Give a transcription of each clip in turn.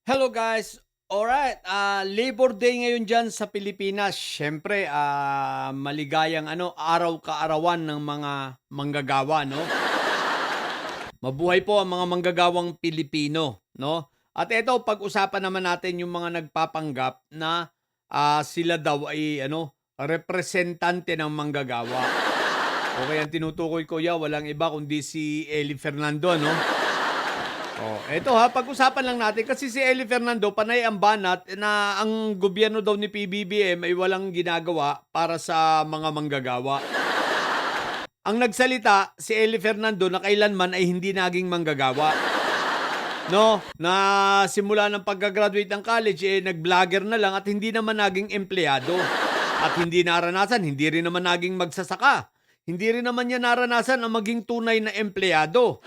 Hello guys. Alright, Labor Day ngayon diyan sa Pilipinas. Siyempre, maligayang araw kaarawan ng mga manggagawa, no? Mabuhay po ang mga manggagawang Pilipino, no? At ito, pag-usapan naman natin yung mga nagpapanggap na sila daw ay representante ng manggagawa. Okay, ang tinutukoy ko walang iba kundi si Eli Fernando, no? Oh, eto pag-usapan lang natin kasi si Eli Fernando panay ang banat na ang gobyerno daw ni PBBM ay walang ginagawa para sa mga manggagawa. Ang nagsalita si Eli Fernando na kailanman ay hindi naging manggagawa. No, na simula ng pagka-graduate ng college nag-vlogger na lang at hindi naman naging empleyado. At hindi naranasan, hindi rin naman naging magsasaka. Hindi rin naman niya naranasan ang maging tunay na empleyado.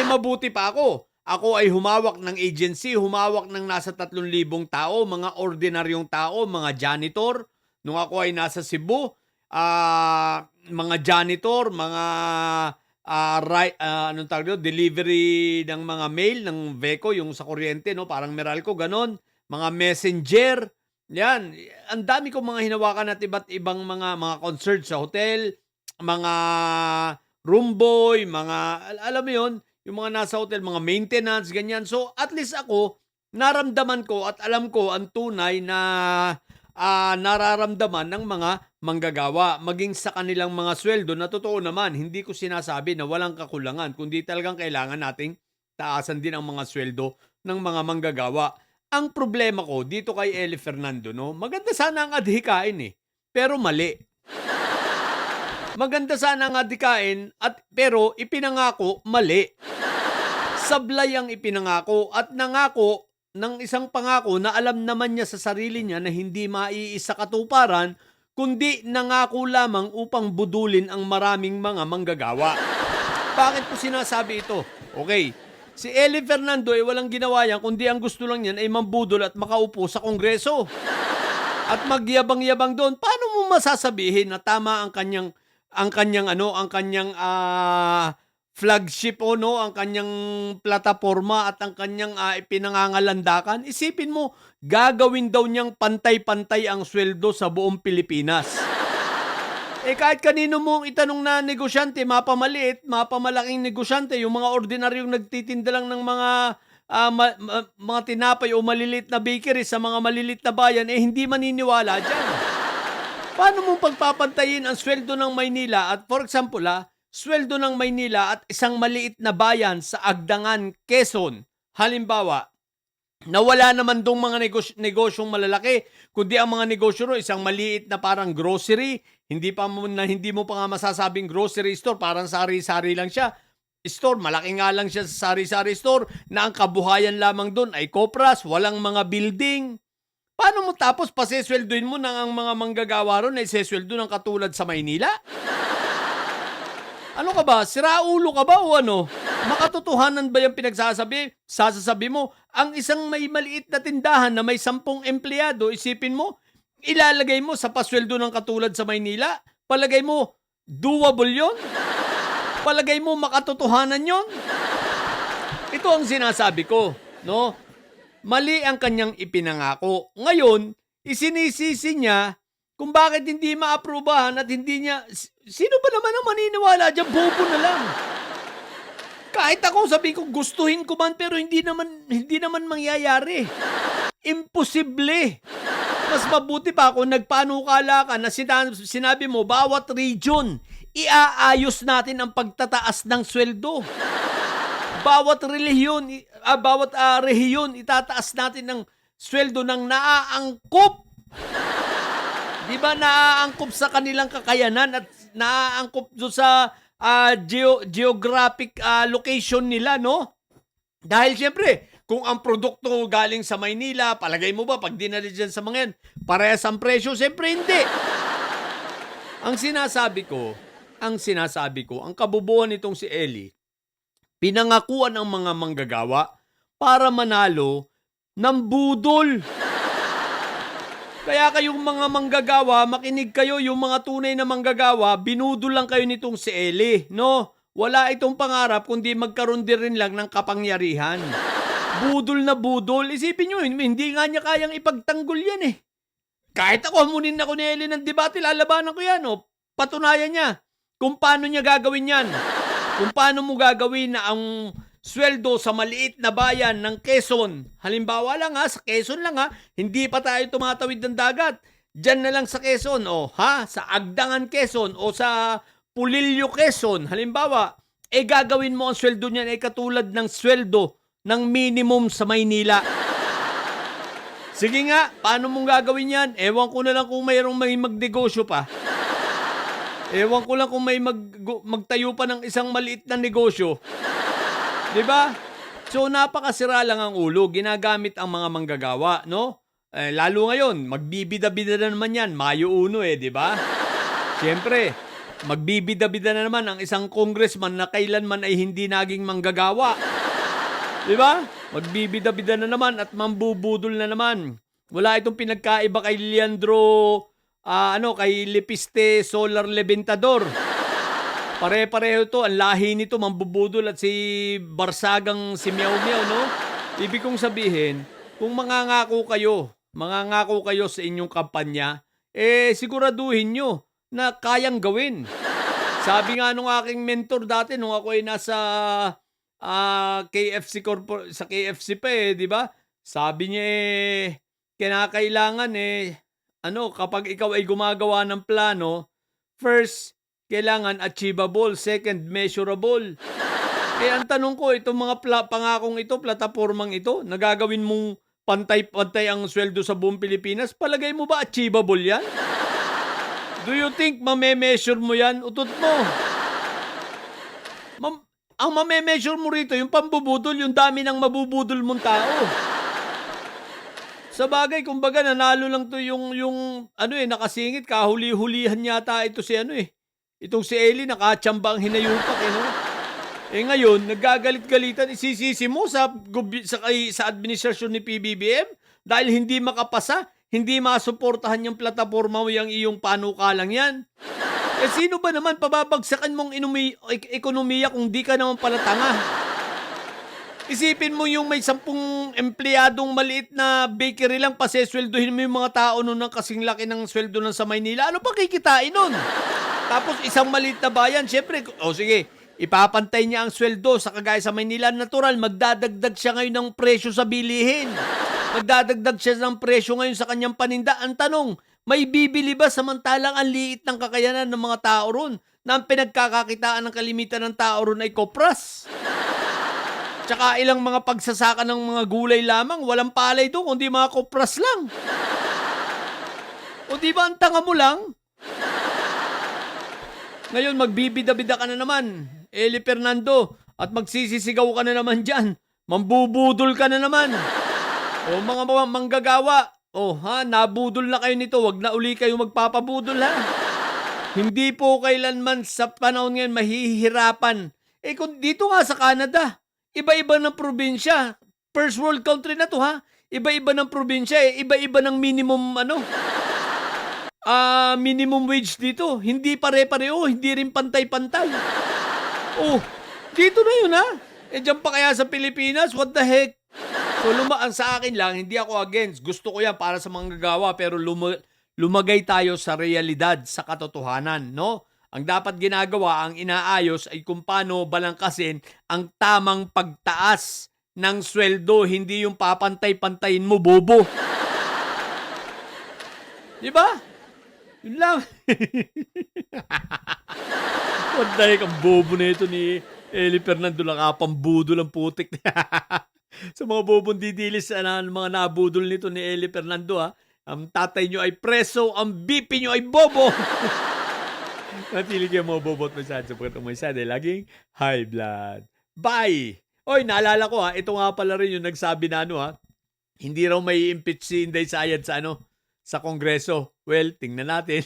Mabuti pa ako. Ako ay humawak ng agency, humawak ng nasa 3,000 tao, mga ordinaryong tao, mga janitor. Nung ako ay nasa Cebu, mga janitor, mga anong tawag doon, delivery ng mga mail ng Veco, yung sa kuryente, no? Parang Meralco, ganon. Mga messenger, yan. Ang dami kong mga hinawakan at iba't ibang mga concert sa hotel, mga room boy, mga, alam mo yun, yung mga nasa hotel, mga maintenance, ganyan. So, at least ako, naramdaman ko at alam ko ang tunay na nararamdaman ng mga manggagawa. Maging sa kanilang mga sweldo, na totoo naman, hindi ko sinasabi na walang kakulangan, kundi talagang kailangan nating taasan din ang mga sweldo ng mga manggagawa. Ang problema ko dito kay Eli Fernando, no, maganda sana ang adhikain pero mali. Maganda sana ang adhikain pero ipinangako mali. Sablay ang ipinangako at nangako ng isang pangako na alam naman niya sa sarili niya na hindi maiisa katuparan, kundi nangako lamang upang budulin ang maraming mga manggagawa. Bakit ko sinasabi ito? Okay, si Eli Fernando ay walang ginawa yan, kundi ang gusto lang niyan ay mambudol at makaupo sa Kongreso. At magyabang-yabang doon. Paano mo masasabihin na tama ang kanyang flagship ang kanyang plataporma at ang kanyang ipinangangalandakan? Isipin mo, gagawin daw niyang pantay-pantay ang sweldo sa buong Pilipinas. Kahit kanino mong itanong na negosyante, mapamaliit, mapamalaking negosyante, yung mga ordinaryong nagtitinda lang ng mga tinapay o maliliit na bakery sa mga maliliit na bayan, hindi maniniwala dyan. Paano mong pagpapantayin ang sweldo ng Maynila at, for example, sweldo ng Maynila at isang maliit na bayan sa Agdangan, Quezon, halimbawa, na wala naman dong mga negosyong malalaki, kundi ang mga negosyo isang maliit na parang grocery, hindi mo pa nga masasabing grocery store, parang sari-sari lang siya. Store, malaki nga lang siya sa sari-sari store na ang kabuhayan lamang doon ay kopras, walang mga building. Paano mo tapos pasesweldoin mo na ang mga manggagawa ron ay sesweldo ng katulad sa Maynila? Ano ka ba? Siraulo ka ba o ano? Makatotohanan ba yung pinagsasabi? Sasasabi mo, ang isang may maliit na tindahan na may 10 empleyado, isipin mo, ilalagay mo sa pasweldo ng katulad sa Maynila? Palagay mo, doable yun? Palagay mo, makatotohanan yun? Ito ang sinasabi ko, no? Mali ang kanyang ipinangako. Ngayon, isinisisi niya kung bakit hindi maaprubahan at hindi niya... Sino ba naman ang maniniwala dyan? Bobo na lang. Kahit ako sabi ko gustuhin ko man pero hindi naman mangyayari. Imposible. Mas mabuti pa kung nagpanukala ka na sinabi mo bawat region, iaayos natin ang pagtataas ng sweldo. Bawat rehiyon, itataas natin ng sweldo ng naaangkop. Di ba naaangkop sa kanilang kakayanan at naaangkop doon sa geographic location nila, no? Dahil siyempre, kung ang produkto galing sa Maynila, palagay mo ba pag dinali dyan sa mga yan, parehas ang presyo? Siyempre hindi. Ang sinasabi ko, ang kabubuan nitong si Eli, pinangakuan ang mga manggagawa para manalo ng budol. Kaya kayong mga manggagawa, makinig kayo, yung mga tunay na manggagawa, binudol lang kayo nitong si Eli, no? Wala itong pangarap kundi magkaroon din rin lang ng kapangyarihan. Budol na budol. Isipin nyo, hindi nga niya kayang ipagtanggol yan eh. Kahit ako, hamunin ako ni Eli ng debate, lalabanan ko yan. O, patunayan niya kung paano niya gagawin yan. Kung paano mo gagawin na ang sweldo sa maliit na bayan ng Quezon. Halimbawa lang sa Quezon lang hindi pa tayo tumatawid ng dagat. Diyan na lang sa Quezon, sa Agdangan, Quezon, o sa Pulilio, Quezon. Halimbawa, gagawin mo ang sweldo niyan katulad ng sweldo ng minimum sa Maynila. Sige nga, paano mong gagawin yan? Ewan ko na lang kung mayroong may magnegosyo pa. Ewan ko lang kung may magtayo pa ng isang maliit na negosyo. Diba? So, napakasira lang ang ulo. Ginagamit ang mga manggagawa, no? Lalo ngayon, magbibida-bida na naman yan. Mayo 1, diba? Siyempre, magbibida-bida na naman ang isang congressman na kailanman ay hindi naging manggagawa. Diba? Magbibida-bida na naman at mambubudol na naman. Wala itong pinagkaiba kay Leandro, kay Lepiste Solar Leventador. Pare-pareho to, ang lahi nito, mambubudol, at si Barsagang si Miao Miao, no? Ibig kong sabihin, kung mangangako kayo sa inyong kampanya, siguraduhin nyo na kayang gawin. Sabi nga nung aking mentor dati, nung ako ay nasa KFC sa KFC pa di ba? Sabi niya kinakailangan kapag ikaw ay gumagawa ng plano, first, kailangan achievable, second, measurable. Ang tanong ko, itong mga pangakong ito, platapormang ito, nagagawin mong pantay-pantay ang sweldo sa buong Pilipinas, palagay mo ba achievable yan? Do you think mame-measure mo yan? Utot mo. Ang mame-measure mo rito, yung pambubudol, yung dami ng mabubudol mong tao. Sa bagay, kumbaga, nanalo lang to yung nakasingit, kahuli-hulihan yata ito si itong si Eli, nakatsamba ang hinayupak, ngayon, nagagalit-galitan, isisisi mo sa administrasyon ni PBBM dahil hindi makapasa, hindi masuportahan yung plataforma mo yung iyong panukalang yan. Sino ba naman pababagsakan mong ekonomiya kung di ka naman pala tanga? Isipin mo yung may 10 empleyadong maliit na bakery lang, pasesweldohin mo yung mga tao nun ng kasing laki ng sweldo ng sa Maynila. Ano pa kikitain nun? Tapos isang maliit na bayan, syempre, sige, ipapantay niya ang sweldo sa kagaya sa Maynila. Natural, magdadagdag siya ngayon ng presyo sa bilihin. Magdadagdag siya ng presyo ngayon sa kanyang paninda. Ang tanong, may bibili ba samantalang ang liit ng kakayanan ng mga tao ron na ang pinagkakakitaan ng kalimitan ng tao ron ay kopras? Tsaka ilang mga pagsasaka ng mga gulay lamang, walang palay doon, kundi mga kopras lang. O di ba ang tanga mo lang? Ngayon, magbibida-bida ka na naman, Eli Fernando, at magsisisigaw ka na naman dyan. Mambubudol ka na naman. O mga manggagawa, nabudol na kayo nito, wag na uli kayo magpapabudol Hindi po kailanman sa panahon ngayon mahihirapan. Kung dito nga sa Canada, iba-iba ng probinsya. First world country na to Iba-iba ng probinsya iba-iba ng minimum minimum wage dito. Hindi pare-pareho, hindi rin pantay-pantay. Dito na yun diyan pa kaya sa Pilipinas, what the heck? So ang sa akin lang, hindi ako against. Gusto ko yan para sa manggagawa, pero lumagay tayo sa realidad, sa katotohanan, no? Ang dapat ginagawa, ang inaayos ay kung paano balangkasin ang tamang pagtaas ng sweldo, hindi yung papantay-pantayin mo, bobo. Di ba? Yun lang. What the heck, ang bobo na ito ni Eli Fernando, lang pambudol ang putik. Sa mga bobong didilis mga nabudol nito ni Eli Fernando ang tatay nyo ay preso, ang BP nyo ay bobo. Natili kayo mga bobo at masyad sapagkat ang masyad ay laging high blood. Bye! Oy, naalala ko ito nga pala rin yung nagsabi na hindi raw may impeach si Inday Sayad sa sa Kongreso. Well, tingnan natin.